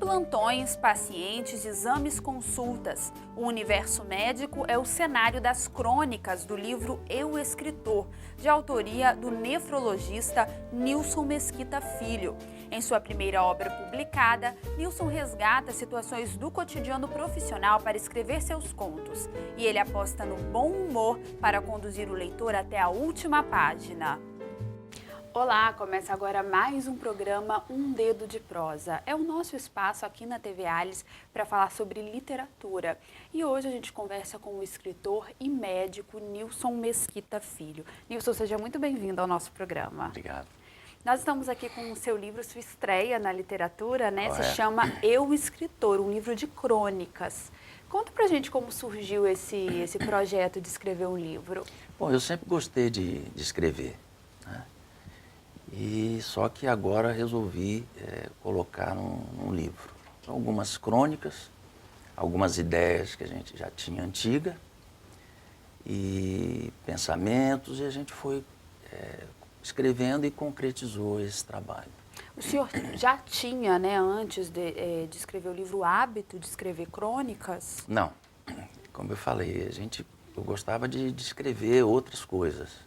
Plantões, pacientes, exames, consultas. O universo médico é o cenário das crônicas do livro Eu, Escritor, de autoria do nefrologista Nilson Mesquita Filho. Em sua primeira obra publicada, Nilson resgata situações do cotidiano profissional para escrever seus contos. E ele aposta no bom humor para conduzir o leitor até a última página. Olá, começa agora mais um programa Um Dedo de Prosa. É o nosso espaço aqui na TV Alice para falar sobre literatura. E hoje a gente conversa com o escritor e médico Nilson Mesquita Filho. Nilson, seja muito bem-vindo ao nosso programa. Obrigado. Nós estamos aqui com o seu livro, sua estreia na literatura, né? Correto. Se chama Eu, Escritor, um livro de crônicas. Conta pra gente como surgiu esse projeto de escrever um livro. Bom, eu sempre gostei de escrever, né? E só que agora resolvi colocar num livro. São algumas crônicas, algumas ideias que a gente já tinha antiga e pensamentos, e a gente foi escrevendo e concretizou esse trabalho. O senhor já tinha, né, antes de escrever o livro, o hábito de escrever crônicas? Não, como eu falei, eu gostava de escrever outras coisas.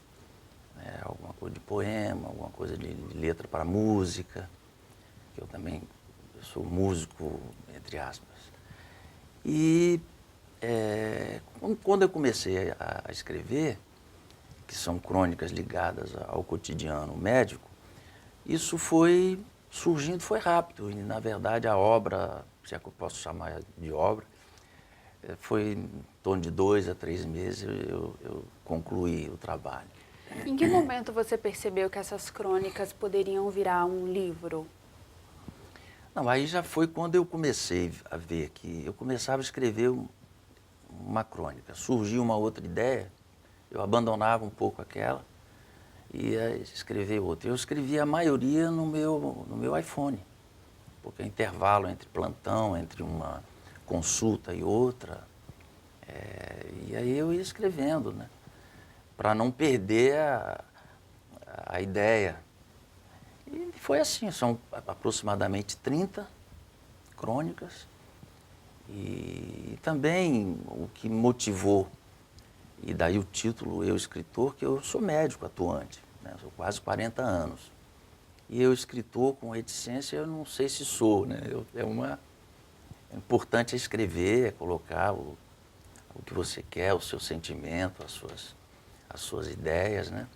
Alguma coisa de poema, alguma coisa de letra para música, que eu sou músico, entre aspas. E quando eu comecei a escrever, que são crônicas ligadas ao cotidiano médico, isso foi surgindo, foi rápido. E, na verdade, a obra, se é que eu posso chamar de obra, foi em torno de 2 a 3 meses eu concluí o trabalho. Em que momento você percebeu que essas crônicas poderiam virar um livro? Não, aí já foi quando eu comecei a ver que eu começava a escrever uma crônica. Surgiu uma outra ideia, eu abandonava um pouco aquela e ia escrever outra. Eu escrevia a maioria no meu iPhone, porque é intervalo entre plantão, entre uma consulta e outra. E aí eu ia escrevendo, né? Para não perder a ideia. E foi assim, são aproximadamente 30 crônicas. E também o que motivou, e daí o título Eu, Escritor, que eu sou médico atuante, né? Sou quase 40 anos. E eu, escritor, com reticência, eu não sei se sou, né? É importante escrever, é colocar o que você quer, o seu sentimento, as suas ideias, né?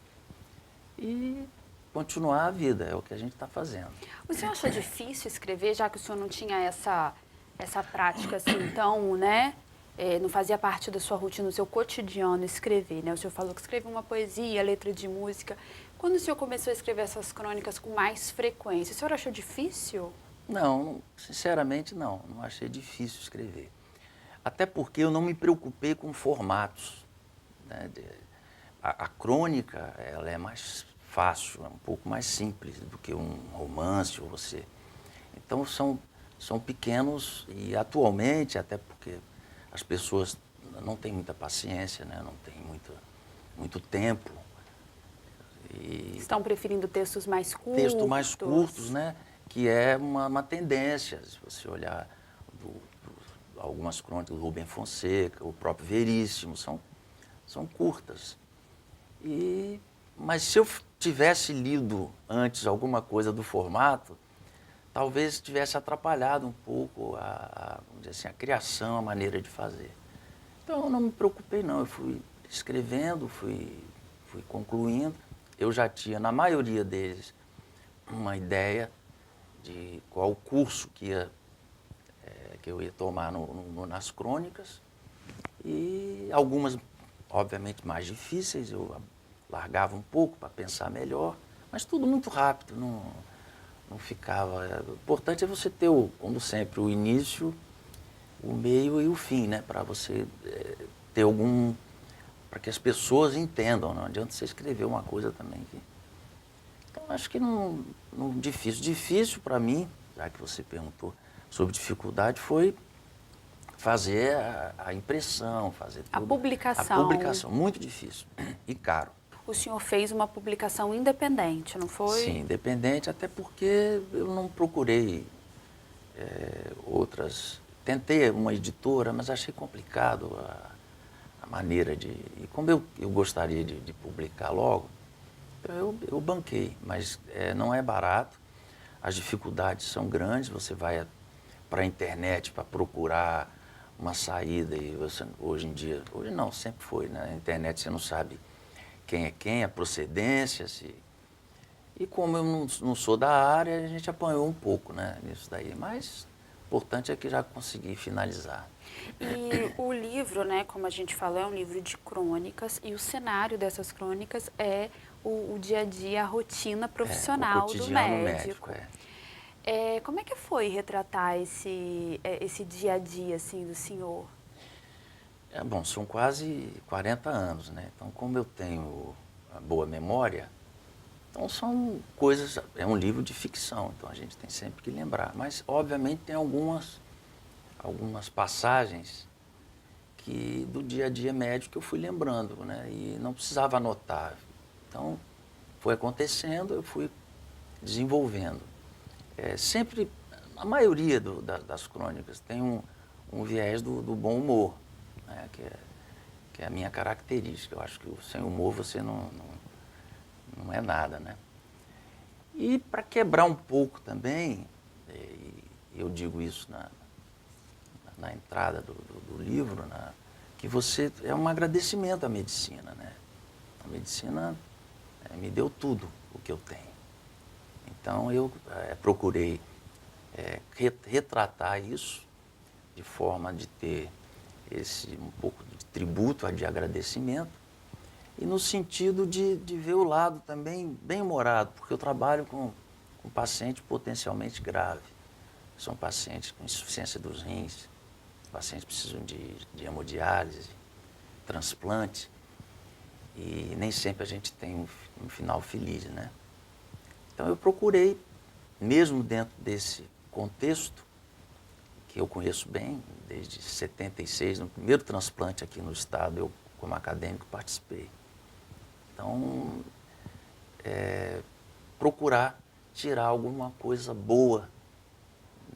E continuar a vida, é o que a gente está fazendo. O senhor achou difícil escrever, já que o senhor não tinha essa prática assim, então, né? Não fazia parte da sua rotina, do seu cotidiano escrever, né? O senhor falou que escreveu uma poesia, letra de música. Quando o senhor começou a escrever essas crônicas com mais frequência, o senhor achou difícil? Não, sinceramente não achei difícil escrever. Até porque eu não me preocupei com formatos, né? A crônica, ela é mais fácil, é um pouco mais simples do que um romance ou você. Então são pequenos e atualmente, até porque as pessoas não têm muita paciência, né? Não têm muito tempo. E estão preferindo textos mais curtos? Textos mais curtos, né? Que é uma tendência, se você olhar algumas crônicas do Rubem Fonseca, o próprio Veríssimo, são curtas. Mas se eu tivesse lido antes alguma coisa do formato, talvez tivesse atrapalhado um pouco vamos dizer assim, a criação, a maneira de fazer. Então eu não me preocupei não, eu fui escrevendo, fui concluindo. Eu já tinha, na maioria deles, uma ideia de qual curso que eu ia tomar nas crônicas. E algumas, obviamente, mais difíceis, eu largava um pouco para pensar melhor, mas tudo muito rápido, não ficava... O importante é você ter, como sempre, o início, o meio e o fim, né? Para você ter para que as pessoas entendam, não adianta você escrever uma coisa também. Então, acho que difícil para mim, já que você perguntou sobre dificuldade, foi fazer a impressão, fazer tudo. A publicação. A publicação, muito difícil e caro. O senhor fez uma publicação independente, não foi? Sim, independente, até porque eu não procurei outras. Tentei uma editora, mas achei complicado a maneira de... E como eu gostaria de publicar logo, eu banquei, mas não é barato, as dificuldades são grandes, você vai para a internet para procurar uma saída e você, hoje em dia, hoje não, sempre foi, né? Na internet você não sabe quem é quem, a procedência, e como eu não sou da área, a gente apanhou um pouco, né, nisso daí, mas o importante é que já consegui finalizar. E o livro, né, como a gente falou, é um livro de crônicas e o cenário dessas crônicas é o dia a dia, a rotina profissional o do cotidiano médico. médico. Como é que foi retratar esse dia a dia assim, do senhor? Bom, são quase 40 anos, né? Então, como eu tenho a boa memória, então são coisas, é um livro de ficção, então a gente tem sempre que lembrar. Mas, obviamente, tem algumas passagens do dia a dia médico que eu fui lembrando, né? E não precisava anotar. Então, foi acontecendo, eu fui desenvolvendo. Sempre, a maioria das crônicas tem um viés do bom humor, né? Que é a minha característica. Eu acho que sem humor você não é nada, né? E para quebrar um pouco também, eu digo isso na entrada do livro, que você é um agradecimento à medicina, né? A medicina me deu tudo o que eu tenho. Então eu procurei retratar isso de forma de ter um pouco de tributo, de agradecimento, e no sentido de ver o lado também bem-humorado, porque eu trabalho com paciente potencialmente grave. São pacientes com insuficiência dos rins, pacientes que precisam de hemodiálise, transplante, e nem sempre a gente tem um final feliz, né? Então eu procurei, mesmo dentro desse contexto, que eu conheço bem, desde 76, no primeiro transplante aqui no estado, eu como acadêmico participei. Então, procurar tirar alguma coisa boa,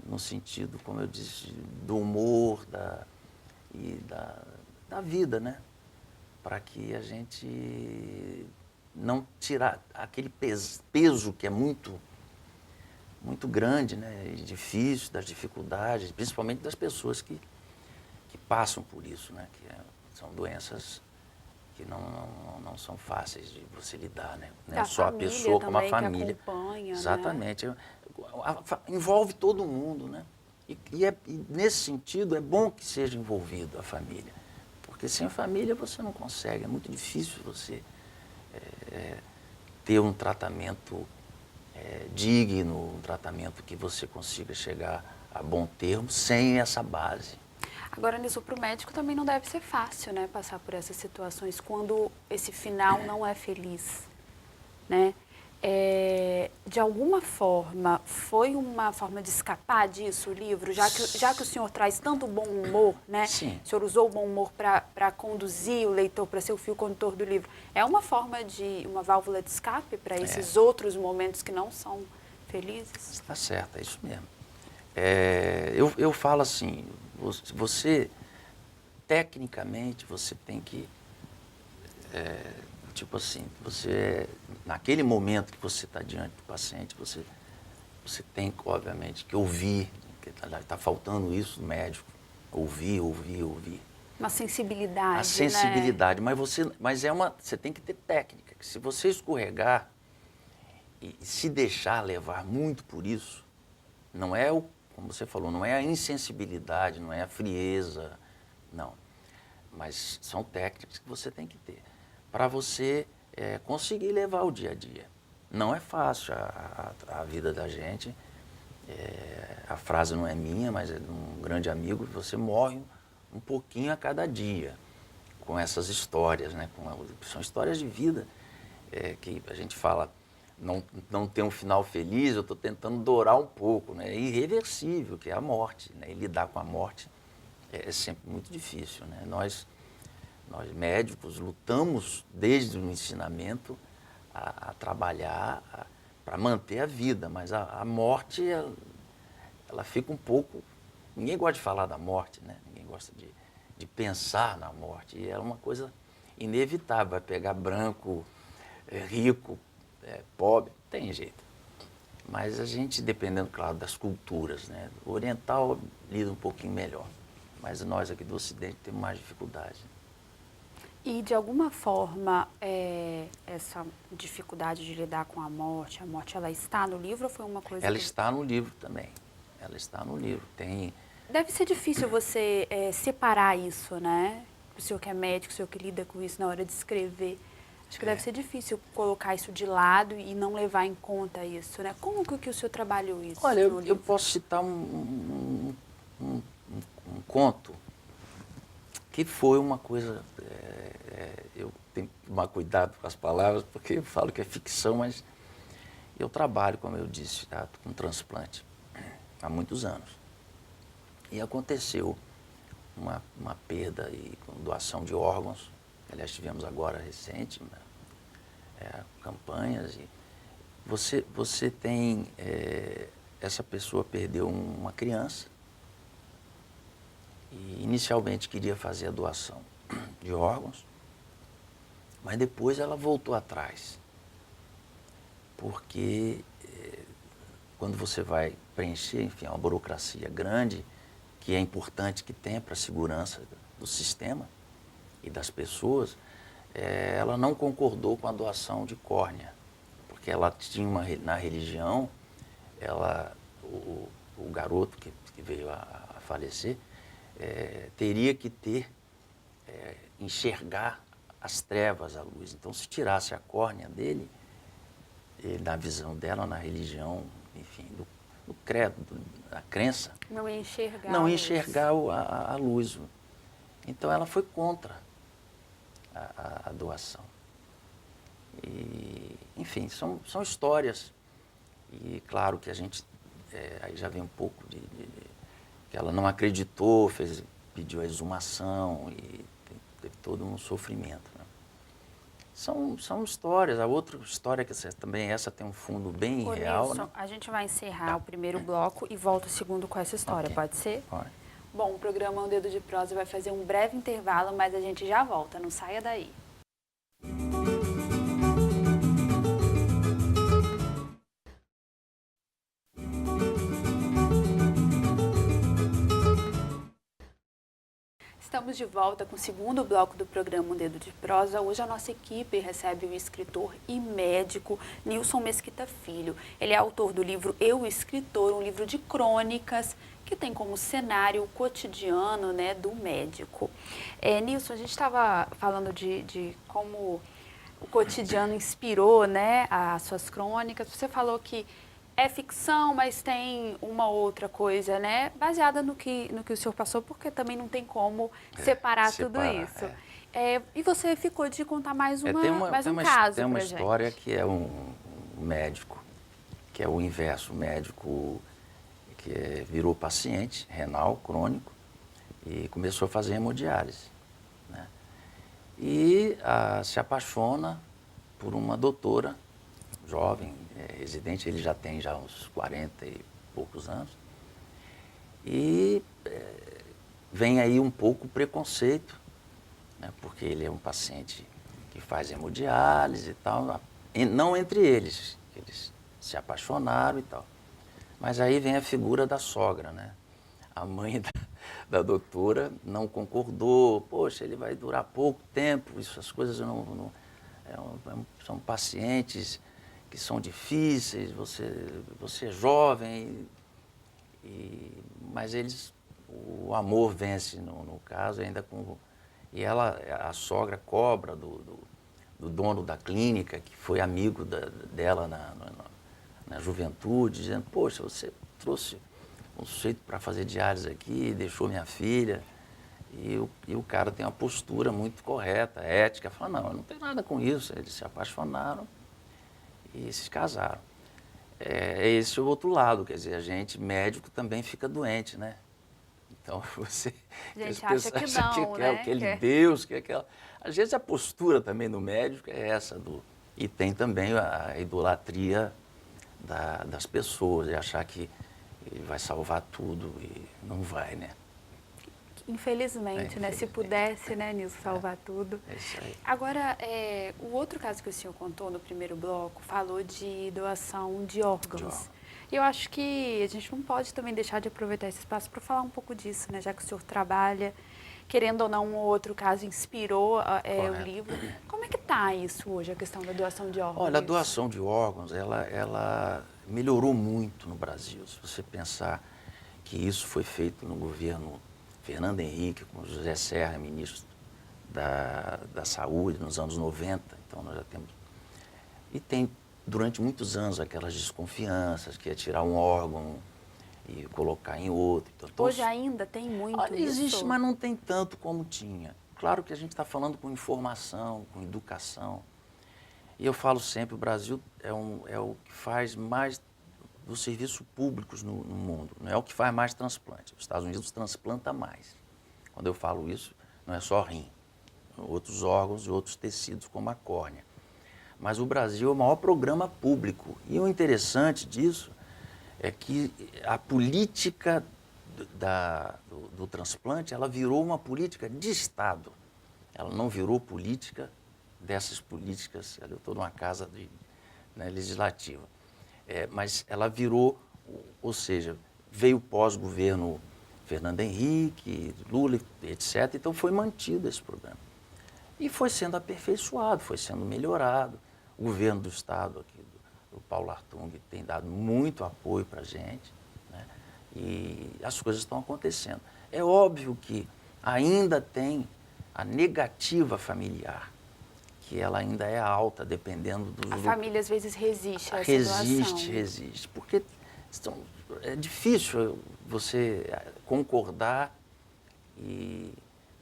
no sentido, como eu disse, do humor da vida, né? Para que a gente não tirar aquele peso que é muito grande, né? E difícil, das dificuldades, principalmente das pessoas que passam por isso, né? São doenças que não são fáceis de você lidar, né? Não só a pessoa, como a família. Que acompanha, exatamente. Né? Envolve todo mundo, né? E nesse sentido é bom que seja envolvido a família, porque sem a família você não consegue, é muito difícil você ter um tratamento digno, um tratamento que você consiga chegar a bom termo sem essa base. Agora, nisso, para o médico também não deve ser fácil, né, passar por essas situações quando esse final não é feliz, né? De alguma forma, foi uma forma de escapar disso o livro, já que o senhor traz tanto bom humor, né? Sim. O senhor usou o bom humor para conduzir o leitor, para ser o fio condutor do livro. É uma forma uma válvula de escape para esses outros momentos que não são felizes? Está certo, é isso mesmo. Eu falo assim, você, tecnicamente, você tem que, tipo assim, naquele momento que você está diante do paciente, você tem, obviamente, que ouvir, que está faltando isso no médico, ouvir. Uma sensibilidade, a sensibilidade, né? mas você tem que ter técnica, que se você escorregar e se deixar levar muito por isso, não é como você falou, não é a insensibilidade, não é a frieza, não. Mas são técnicas que você tem que ter para você conseguir levar o dia a dia. Não é fácil a vida da gente. A frase não é minha, mas é de um grande amigo. Você morre um pouquinho a cada dia com essas histórias, né? São histórias de vida que a gente fala, não tem um final feliz, eu estou tentando dourar um pouco, né? É irreversível, que é a morte, né? E lidar com a morte é sempre muito difícil, né? Nós médicos lutamos desde o ensinamento a trabalhar para manter a vida, mas a morte ela fica um pouco... Ninguém gosta de falar da morte, né? Ninguém gosta de pensar na morte. E é uma coisa inevitável, vai pegar branco, rico, pobre, tem jeito. Mas a gente, dependendo, claro, das culturas, né? O oriental lida um pouquinho melhor, mas nós aqui do Ocidente temos mais dificuldade. E, de alguma forma, essa dificuldade de lidar com a morte, ela está no livro ou foi uma coisa Ela está no livro também, ela está no livro. Deve ser difícil você separar isso, né? O senhor que é médico, o senhor que lida com isso na hora de escrever. Acho que deve ser difícil colocar isso de lado e não levar em conta isso, né? Como que o senhor trabalhou isso? Olha, eu posso citar um conto que foi uma coisa... eu tenho que tomar cuidado com as palavras, porque eu falo que é ficção, mas eu trabalho, como eu disse, com transplante há muitos anos. E aconteceu uma perda e com doação de órgãos. Aliás, tivemos agora recente, né, campanhas. E você tem... essa pessoa perdeu uma criança e inicialmente queria fazer a doação de órgãos, mas depois ela voltou atrás. Porque quando você vai preencher, enfim, uma burocracia grande, que é importante que tenha para a segurança do sistema e das pessoas, ela não concordou com a doação de córnea, porque ela tinha na religião, o garoto que veio a falecer, teria que enxergar as trevas, a luz. Então, se tirasse a córnea dele, na visão dela, na religião, enfim, do credo, da crença, não ia enxergar, a luz. Então, ela foi contra a doação. E, enfim, são histórias. E, claro, que a gente, aí já vem um pouco que ela não acreditou, pediu a exumação e teve todo um sofrimento, né? São histórias. A outra história, que também essa tem um fundo bem real, né? A gente vai encerrar o primeiro bloco e volta o segundo com essa história, pode ser? Pode. Bom, o programa Um Dedo de Prosa vai fazer um breve intervalo, mas a gente já volta, não saia daí. Estamos de volta com o segundo bloco do programa Um Dedo de Prosa. Hoje a nossa equipe recebe o escritor e médico Nilson Mesquita Filho. Ele é autor do livro Eu, Escritor, um livro de crônicas que tem como cenário o cotidiano, né, do médico. Nilson, a gente estava falando de como o cotidiano inspirou, né, as suas crônicas. Você falou que é ficção, mas tem uma outra coisa, né? Baseada no que o senhor passou, porque também não tem como separar tudo isso. E você ficou de contar mais um caso. Tem uma história que é um médico, que é o inverso, médico que virou paciente renal crônico e começou a fazer hemodiálise, né? E se apaixona por uma doutora jovem, residente, ele já tem uns 40 e poucos anos. E vem aí um pouco o preconceito, né, porque ele é um paciente que faz hemodiálise e tal, não entre eles se apaixonaram e tal. Mas aí vem a figura da sogra, né? A mãe da doutora não concordou, poxa, ele vai durar pouco tempo, essas coisas são pacientes que são difíceis, você é jovem, mas o amor vence no caso, ainda e a sogra cobra do dono da clínica, que foi amigo dela na juventude, dizendo, poxa, você trouxe um sujeito para fazer diálise aqui, deixou minha filha, e o cara tem uma postura muito correta, ética, fala, não tem nada com isso, eles se apaixonaram e se casaram. Esse é o outro lado, quer dizer, a gente, médico, também fica doente, né? Então, a gente acha que não, que né? aquele Deus, que aquela... Às vezes a postura também do médico é essa, e tem também a idolatria das pessoas, de achar que ele vai salvar tudo e não vai, né? Infelizmente, né? Se pudesse, né, Nilson, salvar tudo. É isso aí. Agora, o outro caso que o senhor contou no primeiro bloco falou de doação de órgãos. E eu acho que a gente não pode também deixar de aproveitar esse espaço para falar um pouco disso, né? Já que o senhor trabalha, querendo ou não, um outro caso inspirou o livro. Como é que está isso hoje, a questão da doação de órgãos? Olha, a doação de órgãos, ela melhorou muito no Brasil. Se você pensar que isso foi feito no governo Fernando Henrique, com José Serra, ministro da Saúde, nos anos 90, então nós já temos... E tem, durante muitos anos, aquelas desconfianças, que ia tirar um órgão e colocar em outro. Então, hoje ainda tem muito isso? Existe, mas não tem tanto como tinha. Claro que a gente está falando com informação, com educação. E eu falo sempre, o Brasil é o que faz mais dos serviços públicos no mundo, não é o que faz mais transplante. Os Estados Unidos transplanta mais. Quando eu falo isso, não é só rim, outros órgãos e outros tecidos, como a córnea. Mas o Brasil é o maior programa público. E o interessante disso é que a política do transplante, ela virou uma política de Estado. Ela não virou política dessas políticas, eu estou numa casa legislativa. Mas ela virou, ou seja, veio pós-governo Fernando Henrique, Lula, etc. Então foi mantido esse programa. E foi sendo aperfeiçoado, foi sendo melhorado. O governo do Estado, aqui, do Paulo Artung, tem dado muito apoio para a gente, né? E as coisas estão acontecendo. É óbvio que ainda tem a negativa familiar, que ela ainda é alta, dependendo do... A família, às vezes, resiste a essa doação. Resiste, porque é difícil você concordar, e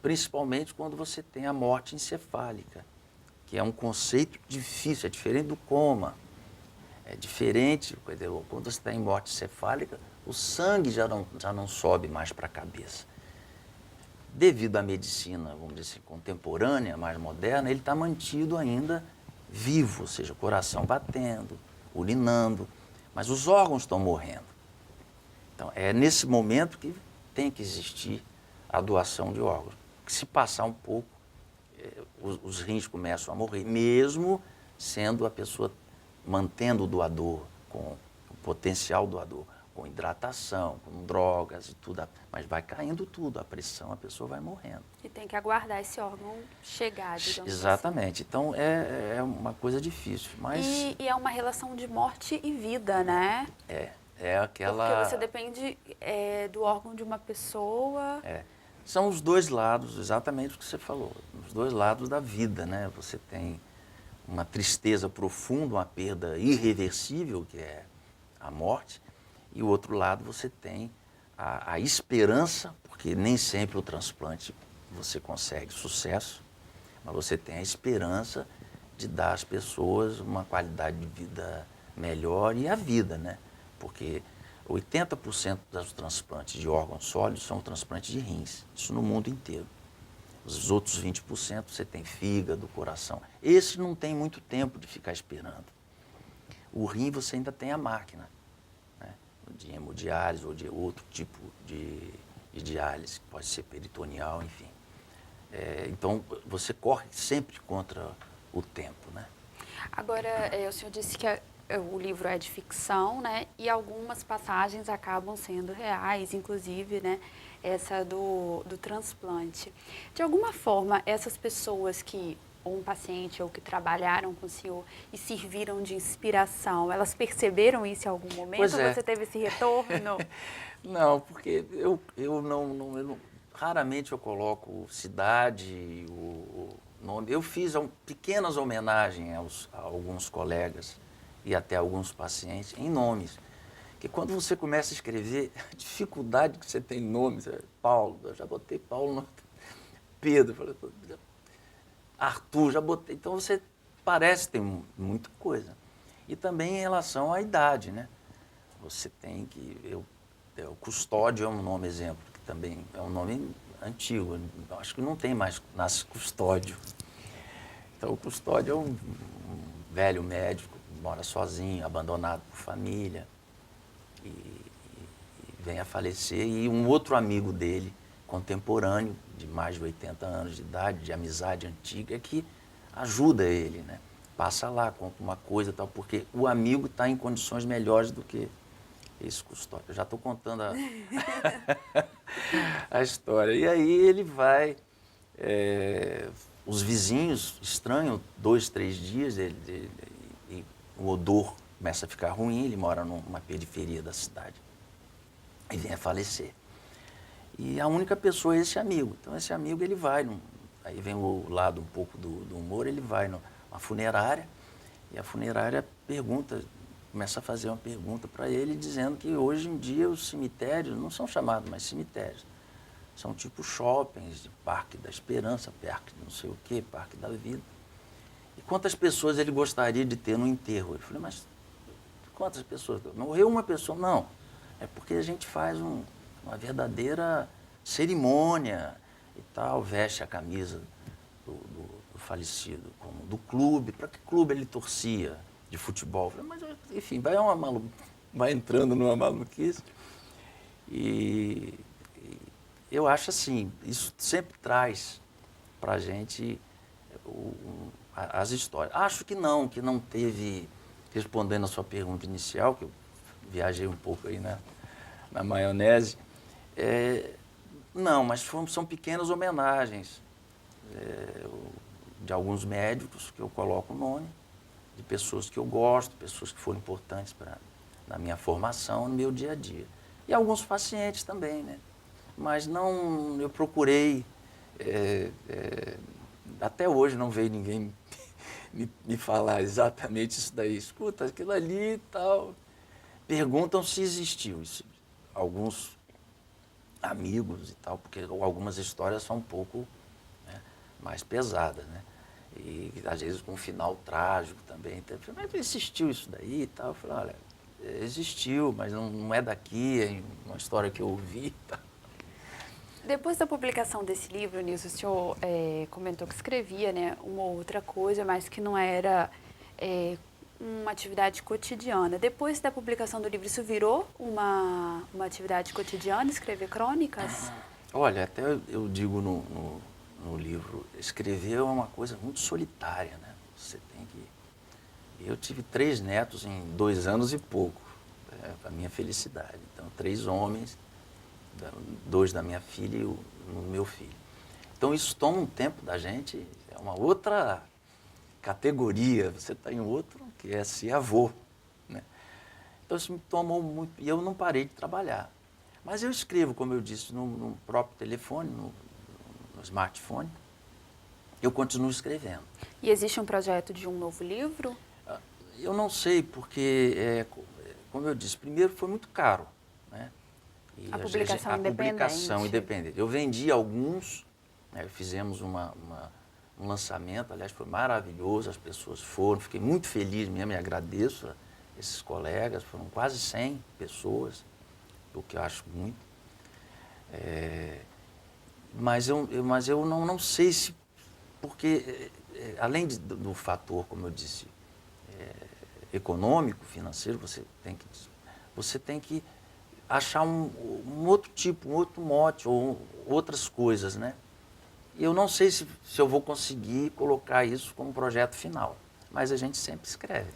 principalmente quando você tem a morte encefálica, que é um conceito difícil, é diferente do coma. É diferente, quando você está em morte encefálica, o sangue já não sobe mais para a cabeça. Devido à medicina, vamos dizer assim, contemporânea, mais moderna, ele está mantido ainda vivo, ou seja, o coração batendo, urinando, mas os órgãos estão morrendo. Então, é nesse momento que tem que existir a doação de órgãos. Se passar um pouco, os rins começam a morrer, mesmo sendo a pessoa mantendo o doador, com o potencial doador, com hidratação, com drogas e tudo, mas vai caindo tudo, a pressão, a pessoa vai morrendo. E tem que aguardar esse órgão chegar, digamos Exatamente. assim. Então, é uma coisa difícil, mas... E é uma relação de morte e vida, né? É aquela... Porque você depende do órgão de uma pessoa... São os dois lados, exatamente o que você falou, os dois lados da vida, né? Você tem uma tristeza profunda, uma perda irreversível, que é a morte, e o outro lado você tem a esperança, porque nem sempre o transplante você consegue sucesso, mas você tem a esperança de dar às pessoas uma qualidade de vida melhor e a vida, né? Porque 80% dos transplantes de órgãos sólidos são transplantes de rins, isso no mundo inteiro. Os outros 20% você tem fígado, coração. Esse não tem muito tempo de ficar esperando. O rim você ainda tem a máquina, né? De hemodiálise ou de outro tipo de diálise, que pode ser peritoneal, enfim. Então, você corre sempre contra o tempo, né? Agora, o senhor disse que o livro é de ficção, né? E algumas passagens acabam sendo reais, inclusive, né? Essa do transplante. De alguma forma, essas pessoas que, ou um paciente, ou que trabalharam com o senhor e serviram de inspiração, elas perceberam isso em algum momento? Pois é. Ou você teve esse retorno? Não, porque eu raramente eu coloco cidade, o nome. Eu fiz pequenas homenagens a alguns colegas e até alguns pacientes em nomes. Porque quando você começa a escrever, a dificuldade que você tem em nomes, Paulo, eu já botei Paulo, Pedro, Arthur, já botei. Então você parece ter muita coisa. E também em relação à idade, né? Você tem que... o Custódio é um nome exemplo, que também é um nome antigo. Eu acho que não tem mais, nasce Custódio. Então o Custódio é um velho médico, mora sozinho, abandonado por família. vem a falecer, e um outro amigo dele, contemporâneo, de mais de 80 anos de idade, de amizade antiga, que ajuda ele, né? Passa lá, compra uma coisa e tal, porque o amigo está em condições melhores do que esse custódio. Eu já estou contando a história. E aí ele vai, os vizinhos estranham 2, 3 dias, e o odor começa a ficar ruim, ele mora numa periferia da cidade. E vem a falecer. E a única pessoa é esse amigo. Então esse amigo ele vai, aí vem o lado um pouco do humor, ele vai numa funerária, e a funerária começa a fazer uma pergunta para ele, dizendo que hoje em dia os cemitérios não são chamados mais cemitérios. São tipo shoppings, de Parque da Esperança, parque de não sei o quê, Parque da Vida. E quantas pessoas ele gostaria de ter no enterro? Eu falei, mas quantas pessoas? Morreu uma pessoa? Não. É porque a gente faz uma verdadeira cerimônia e tal, veste a camisa do falecido, como do clube. Para que clube ele torcia de futebol? Eu falei, mas, enfim, vai entrando numa maluquice. E eu acho assim, isso sempre traz para a gente as histórias. Acho que não teve, respondendo a sua pergunta inicial, que eu viajei um pouco aí na maionese, não, mas são pequenas homenagens de alguns médicos que eu coloco o nome, de pessoas que eu gosto, pessoas que foram importantes na minha formação, no meu dia a dia. E alguns pacientes também, né? Mas não, eu procurei, até hoje não veio ninguém me falar exatamente isso daí. Escuta, aquilo ali e tal. Perguntam se existiu. Alguns amigos e tal, porque algumas histórias são um pouco, né, mais pesadas, né? E às vezes com um final trágico também. Então, mas existiu isso daí e tal? Eu falei, olha, existiu, mas não é daqui, é uma história que eu ouvi e tal. Depois da publicação desse livro, Nilson, o senhor comentou que escrevia, né, uma ou outra coisa, mas que não era uma atividade cotidiana. Depois da publicação do livro, isso virou uma atividade cotidiana, escrever crônicas? Olha, até eu digo no livro, escrever é uma coisa muito solitária, né? Você tem que... Eu tive 3 netos em 2 anos e pouco, a minha felicidade. Então, 3 homens, 2 da minha filha e o meu filho. Então isso toma um tempo da gente, é uma outra categoria, você está em outro que é ser avô, né? Então isso me tomou muito, e eu não parei de trabalhar. Mas eu escrevo, como eu disse, no próprio telefone, no smartphone, eu continuo escrevendo. E existe um projeto de um novo livro? Eu não sei, porque, como eu disse, primeiro foi muito caro, né? E a publicação independente. Eu vendi alguns, né, fizemos um lançamento, aliás, foi maravilhoso, as pessoas foram, fiquei muito feliz mesmo e agradeço a esses colegas, foram quase 100 pessoas, o que eu acho muito. Mas eu não sei se, porque além do fator, como eu disse, econômico, financeiro, você tem que achar um outro tipo, um outro mote, ou outras coisas, né? E eu não sei se eu vou conseguir colocar isso como projeto final, mas a gente sempre escreve.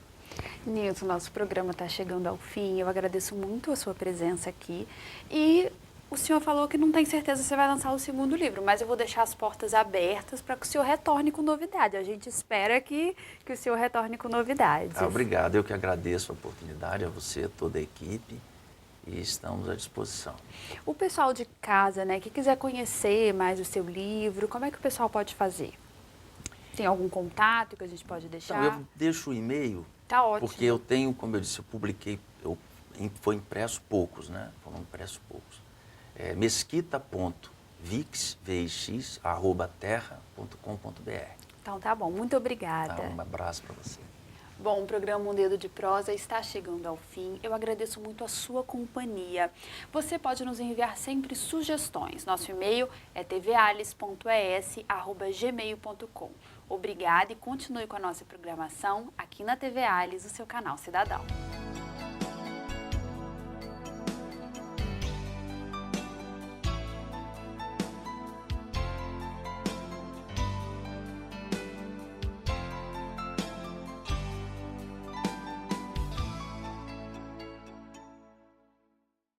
Nilson, nosso programa está chegando ao fim, eu agradeço muito a sua presença aqui e o senhor falou que não tem certeza se você vai lançar o segundo livro, mas eu vou deixar as portas abertas para que o senhor retorne com novidade. A gente espera que o senhor retorne com novidades. Obrigado, eu que agradeço a oportunidade, a você, a toda a equipe. E estamos à disposição. O pessoal de casa, né, que quiser conhecer mais o seu livro, como é que o pessoal pode fazer? Tem algum contato que a gente pode deixar? Então, eu deixo o e-mail. Tá ótimo. Porque eu tenho, como eu disse, eu publiquei, foi impresso poucos, né? Foram impressos poucos. mesquita.vix@terra.com.br. Então tá bom, muito obrigada. Tá, um abraço para você. Bom, o programa Um Dedo de Prosa está chegando ao fim. Eu agradeço muito a sua companhia. Você pode nos enviar sempre sugestões. Nosso e-mail é tvalice.es@gmail.com. Obrigada e continue com a nossa programação aqui na TV Alice, o seu canal Cidadão.